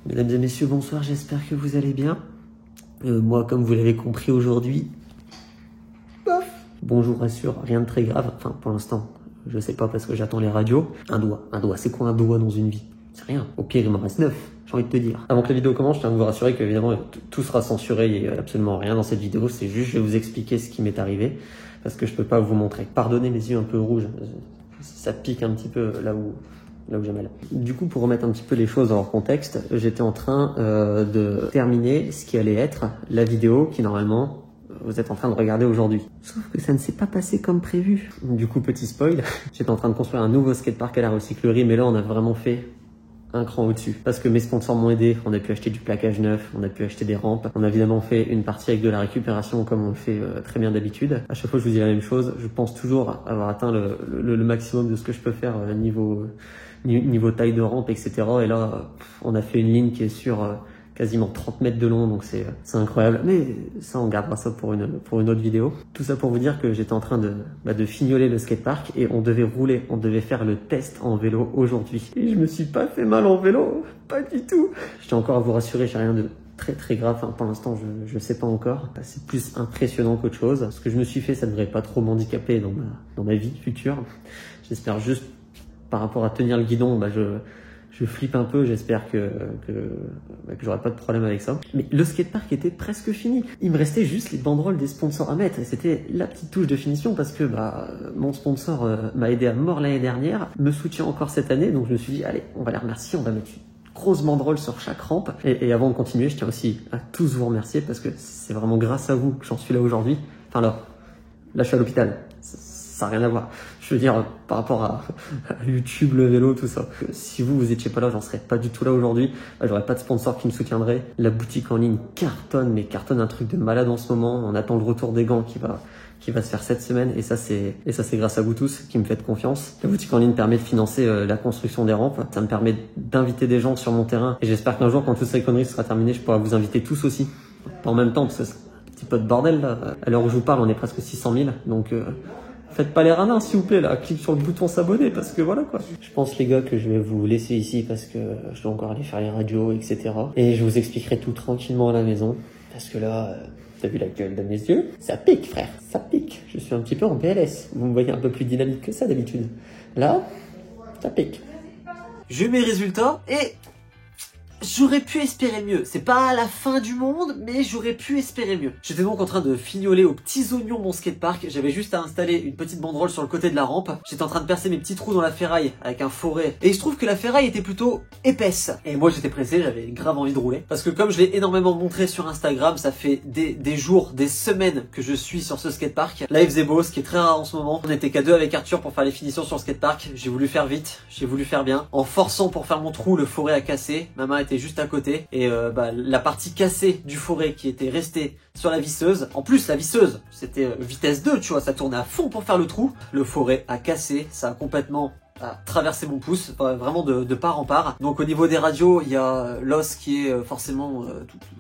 Mesdames et messieurs, bonsoir, j'espère que vous allez bien. Moi, comme vous l'avez compris aujourd'hui, bof. Bonjour, rassure, rien de très grave, enfin pour l'instant, je sais pas parce que j'attends les radios. Un doigt, c'est quoi un doigt dans une vie? C'est rien, au pire il m'en reste 9, j'ai envie de te dire. Avant que la vidéo commence, je tiens à vous rassurer qu'évidemment tout sera censuré, il n'y a absolument rien dans cette vidéo, c'est juste je vais vous expliquer ce qui m'est arrivé, parce que je peux pas vous montrer. Pardonnez mes yeux un peu rouges, ça pique un petit peu là où j'ai mal. Du coup, pour remettre un petit peu les choses dans leur contexte, j'étais en train de terminer ce qui allait être la vidéo qui normalement vous êtes en train de regarder aujourd'hui. Sauf que ça ne s'est pas passé comme prévu. Du coup, petit spoil, j'étais en train de construire un nouveau skatepark à la recyclerie, mais là on a vraiment fait un cran au-dessus. Parce que mes sponsors m'ont aidé, on a pu acheter du plaquage neuf, on a pu acheter des rampes, on a évidemment fait une partie avec de la récupération comme on le fait très bien d'habitude. À chaque fois je vous dis la même chose, je pense toujours avoir atteint le maximum de ce que je peux faire niveau taille de rampe, etc. Et là, on a fait une ligne qui est sur quasiment 30 mètres de long, donc c'est incroyable. Mais ça, on gardera ça pour une autre vidéo. Tout ça pour vous dire que j'étais en train de fignoler le skatepark et on devait rouler, on devait faire le test en vélo aujourd'hui. Et je me suis pas fait mal en vélo, pas du tout. Je tiens encore à vous rassurer, j'ai rien de très grave, enfin, pour l'instant je sais pas encore, c'est plus impressionnant qu'autre chose. Ce que je me suis fait, ça devrait pas trop m'handicaper dans ma vie future. J'espère juste par rapport à tenir le guidon, je flippe un peu, j'espère que j'aurai pas de problème avec ça. Mais le skatepark était presque fini. Il me restait juste les banderoles des sponsors à mettre et c'était la petite touche de finition parce que mon sponsor m'a aidé à mort l'année dernière, me soutient encore cette année, donc je me suis dit allez, on va les remercier, on va mettre une grosse banderole sur chaque rampe. Et avant de continuer, je tiens aussi à tous vous remercier parce que c'est vraiment grâce à vous que j'en suis là aujourd'hui. Enfin là je suis à l'hôpital. Ça n'a rien à voir. Je veux dire, par rapport à YouTube, le vélo, tout ça. Si vous étiez pas là, j'en serais pas du tout là aujourd'hui. J'aurais pas de sponsor qui me soutiendrait. La boutique en ligne cartonne, un truc de malade en ce moment. On attend le retour des gants qui va se faire cette semaine. Et ça, c'est grâce à vous tous qui me faites confiance. La boutique en ligne permet de financer la construction des rampes. Ça me permet d'inviter des gens sur mon terrain. Et j'espère qu'un jour, quand toutes ces conneries sera terminées, je pourrai vous inviter tous aussi. Pas en même temps, parce que c'est un petit peu de bordel, là. À l'heure où je vous parle, on est presque 600 000. Donc, faites pas les radins s'il vous plaît là, clique sur le bouton s'abonner parce que voilà quoi. Je pense les gars que je vais vous laisser ici parce que je dois encore aller faire les radios etc. Et je vous expliquerai tout tranquillement à la maison parce que là, t'as vu la gueule de mes yeux? Ça pique frère, ça pique. Je suis un petit peu en PLS, vous me voyez un peu plus dynamique que ça d'habitude. Là, ça pique. J'ai eu mes résultats et j'aurais pu espérer mieux. C'est pas la fin du monde, mais j'aurais pu espérer mieux. J'étais donc en train de fignoler aux petits oignons mon skatepark. J'avais juste à installer une petite banderole sur le côté de la rampe. J'étais en train de percer mes petits trous dans la ferraille avec un foret. Et il se trouve que la ferraille était plutôt épaisse. Et moi j'étais pressé, j'avais grave envie de rouler. Parce que comme je l'ai énormément montré sur Instagram, ça fait des jours, des semaines que je suis sur ce skatepark. Là il faisait beau, ce qui est très rare en ce moment. On était qu'à deux avec Arthur pour faire les finitions sur le skatepark. J'ai voulu faire vite, j'ai voulu faire bien. En forçant pour faire mon trou, le foret a cassé. Ma main était juste à côté et la partie cassée du foret qui était restée sur la visseuse, en plus la visseuse c'était vitesse 2 tu vois, ça tournait à fond pour faire le trou, le foret a cassé, ça a complètement traversé mon pouce, vraiment de part en part. Donc au niveau des radios, il y a l'os qui est forcément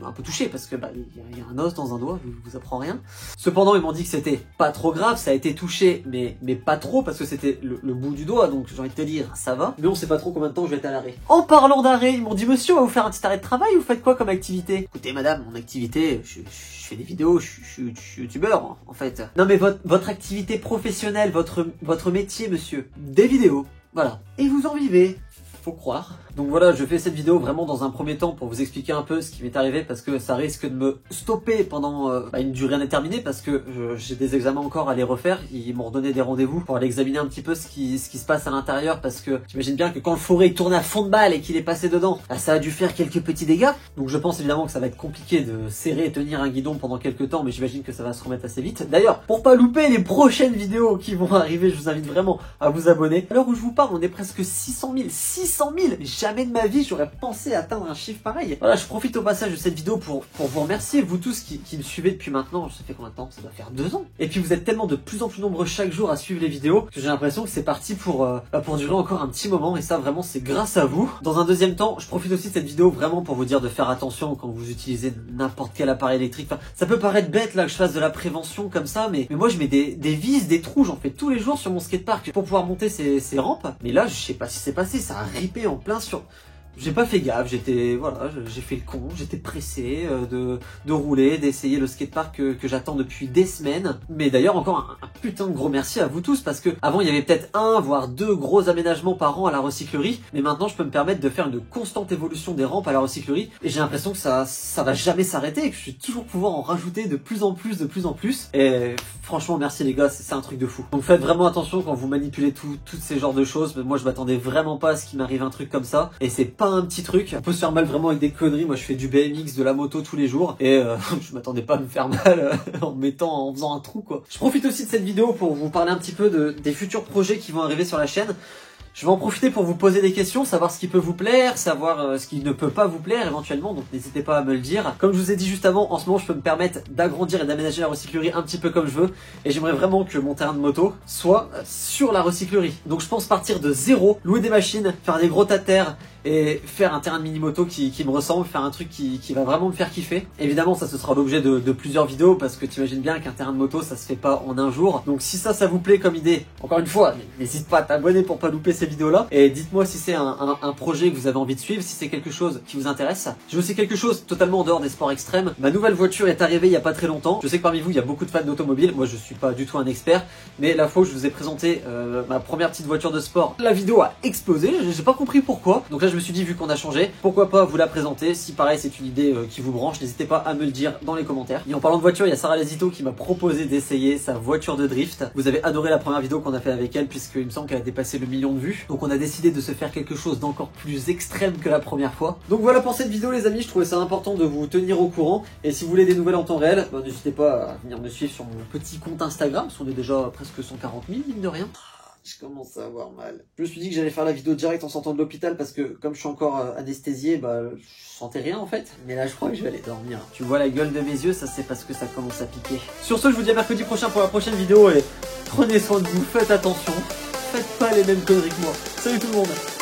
un peu touché parce que il y a un os dans un doigt, je vous apprends rien. Cependant ils m'ont dit que c'était pas trop grave, ça a été touché mais pas trop parce que c'était le bout du doigt, donc j'ai envie de te dire ça va. Mais on sait pas trop combien de temps je vais être à l'arrêt. En parlant d'arrêt, ils m'ont dit monsieur on va vous faire un petit arrêt de travail, vous faites quoi comme activité? Écoutez madame, mon activité, je fais des vidéos, je suis youtubeur en fait. Non mais votre activité professionnelle, votre métier monsieur, des vidéos. Voilà. Et vous en vivez, faut croire. Donc voilà, je fais cette vidéo vraiment dans un premier temps pour vous expliquer un peu ce qui m'est arrivé parce que ça risque de me stopper pendant une durée indéterminée parce que j'ai des examens encore à les refaire. Ils m'ont redonné des rendez-vous pour aller examiner un petit peu ce qui se passe à l'intérieur parce que j'imagine bien que quand le foret tournait à fond de balle et qu'il est passé dedans, ça a dû faire quelques petits dégâts. Donc je pense évidemment que ça va être compliqué de serrer et tenir un guidon pendant quelques temps, mais j'imagine que ça va se remettre assez vite. D'ailleurs, pour pas louper les prochaines vidéos qui vont arriver, je vous invite vraiment à vous abonner. À l'heure où je vous parle, on est presque 600 000. 600 000! Jamais de ma vie j'aurais pensé atteindre un chiffre pareil. Voilà, je profite au passage de cette vidéo pour vous remercier, vous tous qui me suivez depuis maintenant, ça fait combien de temps? Ça doit faire 2 ans. Et puis vous êtes tellement de plus en plus nombreux chaque jour à suivre les vidéos que j'ai l'impression que c'est parti pour durer encore un petit moment et ça vraiment c'est grâce à vous. Dans un deuxième temps, je profite aussi de cette vidéo vraiment pour vous dire de faire attention quand vous utilisez n'importe quel appareil électrique. Enfin, ça peut paraître bête là que je fasse de la prévention comme ça, mais moi je mets des vis, des trous, j'en fais tous les jours sur mon skatepark pour pouvoir monter ces rampes. Mais là je sais pas ce qui s'est passé, ça a ripé en plein sur j'ai pas fait gaffe, voilà, j'ai fait le con, j'étais pressé de rouler, d'essayer le skatepark que j'attends depuis des semaines. Mais d'ailleurs encore un putain de gros merci à vous tous, parce que avant il y avait peut-être 1 voire 2 gros aménagements par an à la recyclerie, mais maintenant je peux me permettre de faire une constante évolution des rampes à la recyclerie, et j'ai l'impression que ça va jamais s'arrêter, et que je vais toujours pouvoir en rajouter de plus en plus, et franchement merci les gars, c'est un truc de fou. Donc faites vraiment attention quand vous manipulez toutes ces genres de choses. Moi je m'attendais vraiment pas à ce qu'il m'arrive un truc comme ça, et c'est pas un petit truc. On peut se faire mal vraiment avec des conneries. Moi je fais du BMX, de la moto tous les jours, et je m'attendais pas à me faire mal en faisant un trou quoi. Je profite aussi de cette vidéo pour vous parler un petit peu des futurs projets qui vont arriver sur la chaîne. Je vais en profiter pour vous poser des questions, savoir ce qui peut vous plaire, savoir ce qui ne peut pas vous plaire éventuellement, donc n'hésitez pas à me le dire. Comme je vous ai dit juste avant, en ce moment je peux me permettre d'agrandir et d'aménager la recyclerie un petit peu comme je veux, et j'aimerais vraiment que mon terrain de moto soit sur la recyclerie. Donc je pense partir de zéro, louer des machines, faire des gros tas de terre, et faire un terrain de mini-moto qui me ressemble, faire un truc qui va vraiment me faire kiffer. Évidemment ça ce sera l'objet de plusieurs vidéos, parce que tu imagines bien qu'un terrain de moto ça se fait pas en un jour. Donc si ça vous plaît comme idée, encore une fois, n'hésite pas à t'abonner pour pas louper ces vidéos là, et dites-moi si c'est un projet que vous avez envie de suivre, si c'est quelque chose qui vous intéresse. J'ai aussi quelque chose totalement en dehors des sports extrêmes. Ma nouvelle voiture est arrivée il y a pas très longtemps. Je sais que parmi vous il y a beaucoup de fans d'automobile, moi je suis pas du tout un expert, mais la fois où je vous ai présenté ma première petite voiture de sport, la vidéo a explosé, j'ai pas compris pourquoi. Donc là je me suis dit, vu qu'on a changé, pourquoi pas vous la présenter. Si pareil c'est une idée qui vous branche, n'hésitez pas à me le dire dans les commentaires. Et en parlant de voiture, il y a Sarah Lazito qui m'a proposé d'essayer sa voiture de drift. Vous avez adoré la première vidéo qu'on a fait avec elle, puisqu'il me semble qu'elle a dépassé le 1 million de vues. Donc on a décidé de se faire quelque chose d'encore plus extrême que la première fois. Donc voilà pour cette vidéo les amis, je trouvais ça important de vous tenir au courant. Et si vous voulez des nouvelles en temps réel, n'hésitez pas à venir me suivre sur mon petit compte Instagram, parce qu'on est déjà presque 140 000 mine de rien. Je commence à avoir mal. Je me suis dit que j'allais faire la vidéo direct en sortant de l'hôpital, parce que comme je suis encore anesthésié, je sentais rien en fait. Mais là je crois que je vais aller dormir. Tu vois la gueule de mes yeux, ça c'est parce que ça commence à piquer. Sur ce, je vous dis à mercredi prochain pour la prochaine vidéo, et prenez soin de vous, faites attention, faites pas les mêmes conneries que moi. Salut tout le monde.